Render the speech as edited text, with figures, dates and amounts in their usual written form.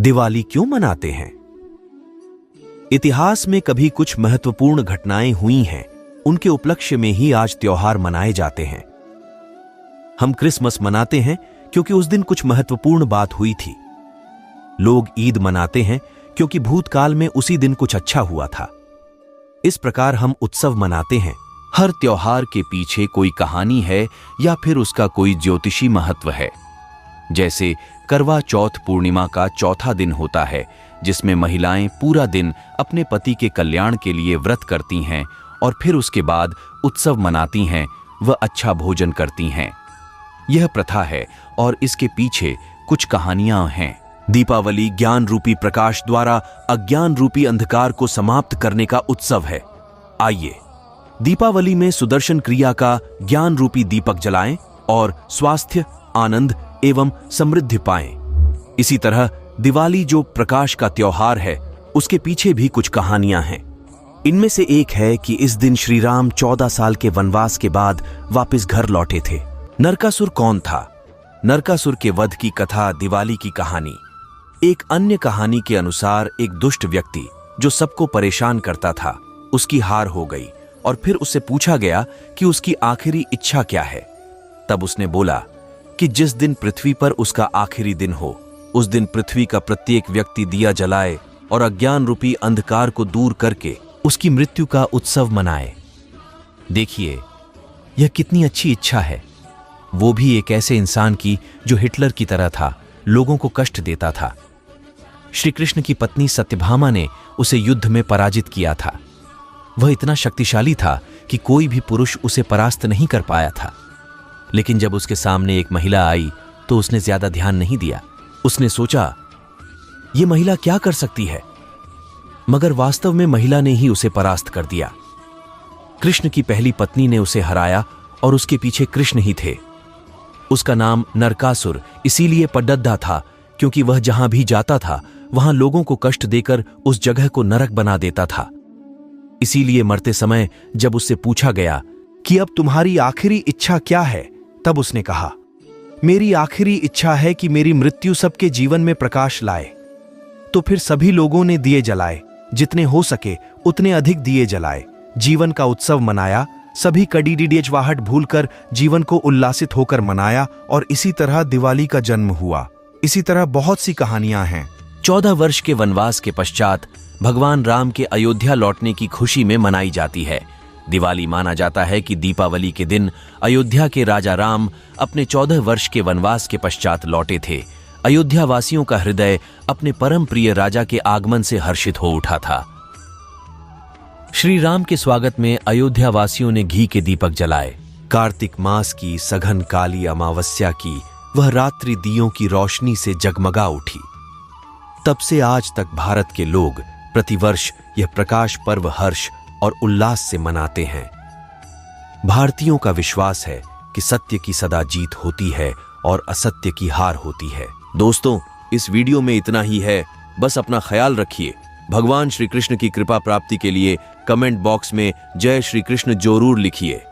दिवाली क्यों मनाते हैं? इतिहास में कभी कुछ महत्वपूर्ण घटनाएं हुई हैं, उनके उपलक्ष्य में ही आज त्योहार मनाए जाते हैं। हम क्रिसमस मनाते हैं क्योंकि उस दिन कुछ महत्वपूर्ण बात हुई थी। लोग ईद मनाते हैं क्योंकि भूतकाल में उसी दिन कुछ अच्छा हुआ था। इस प्रकार हम उत्सव मनाते हैं। हर त्योहार के पीछे कोई कहानी है या फिर उसका कोई ज्योतिषी महत्व है। जैसे करवा चौथ पूर्णिमा का चौथा दिन होता है, जिसमें महिलाएं पूरा दिन अपने पति के कल्याण के लिए व्रत करती हैं और फिर उसके बाद उत्सव मनाती हैं व अच्छा भोजन करती हैं। यह प्रथा है और इसके पीछे कुछ कहानियां हैं। दीपावली ज्ञान रूपी प्रकाश द्वारा अज्ञान रूपी अंधकार को समाप्त करने का उत्सव है। आइए दीपावली में सुदर्शन क्रिया का ज्ञान रूपी दीपक जलाएं और स्वास्थ्य, आनंद एवं समृद्धि पाएं। इसी तरह दिवाली जो प्रकाश का त्योहार है, उसके पीछे भी कुछ कहानियां हैं। इनमें से एक है कि इस दिन श्री राम 14 साल के वनवास के बाद वापस घर लौटे थे। नरकासुर कौन था? नरकासुर के वध की कथा दिवाली की कहानी। एक अन्य कहानी के अनुसार एक दुष्ट व्यक्ति जो सबको परेशान करता था, उसकी हार हो गई और फिर उससे पूछा गया कि उसकी आखिरी इच्छा क्या है। तब उसने बोला कि जिस दिन पृथ्वी पर उसका आखिरी दिन हो, उस दिन पृथ्वी का प्रत्येक व्यक्ति दिया जलाए और अज्ञान रूपी अंधकार को दूर करके उसकी मृत्यु का उत्सव मनाए। देखिए, यह कितनी अच्छी इच्छा है, वो भी एक ऐसे इंसान की जो हिटलर की तरह था, लोगों को कष्ट देता था। श्री कृष्ण की पत्नी सत्यभामा ने उसे युद्ध में पराजित किया था। वह इतना शक्तिशाली था कि कोई भी पुरुष उसे परास्त नहीं कर पाया था। लेकिन जब उसके सामने एक महिला आई तो उसने ज्यादा ध्यान नहीं दिया। उसने सोचा, यह महिला क्या कर सकती है? मगर वास्तव में महिला ने ही उसे परास्त कर दिया। कृष्ण की पहली पत्नी ने उसे हराया और उसके पीछे कृष्ण ही थे। उसका नाम नरकासुर इसीलिए पडद्दा था क्योंकि वह जहां भी जाता था वहां लोगों को कष्ट देकर उस जगह को नरक बना देता था। इसीलिए मरते समय जब उससे पूछा गया कि अब तुम्हारी आखिरी इच्छा क्या है, तब उसने कहा, मेरी आखिरी इच्छा है कि मेरी मृत्यु सबके जीवन में प्रकाश लाए। तो फिर सभी लोगों ने दिए जलाए, जितने हो सके उतने अधिक दिए जलाए, जीवन का उत्सव मनाया। सभी कड़ीडिडियचवाहट भूलकर जीवन को उल्लासित होकर मनाया और इसी तरह दिवाली का जन्म हुआ। इसी तरह बहुत सी कहानियां हैं। 14 वर्ष के वनवास के पश्चात भगवान राम के अयोध्या लौटने की खुशी में मनाई जाती है। दिवाली माना जाता है कि दीपावली के दिन अयोध्या के राजा राम अपने 14 वर्ष के वनवास के पश्चात लौटे थे। अयोध्या वासियों का हृदय अपने परम प्रिय राजा के आगमन से हर्षित हो उठा था। श्री राम के स्वागत में अयोध्या वासियों ने घी के दीपक जलाए। कार्तिक मास की सघन काली अमावस्या की वह रात्रि दियों की रोशनी से जगमगा उठी। तब से आज तक भारत के लोग प्रतिवर्ष यह प्रकाश पर्व हर्ष और उल्लास से मनाते हैं। भारतीयों का विश्वास है कि सत्य की सदा जीत होती है और असत्य की हार होती है। दोस्तों, इस वीडियो में इतना ही है। बस अपना ख्याल रखिए। भगवान श्री कृष्ण की कृपा प्राप्ति के लिए कमेंट बॉक्स में जय श्री कृष्ण जरूर लिखिए।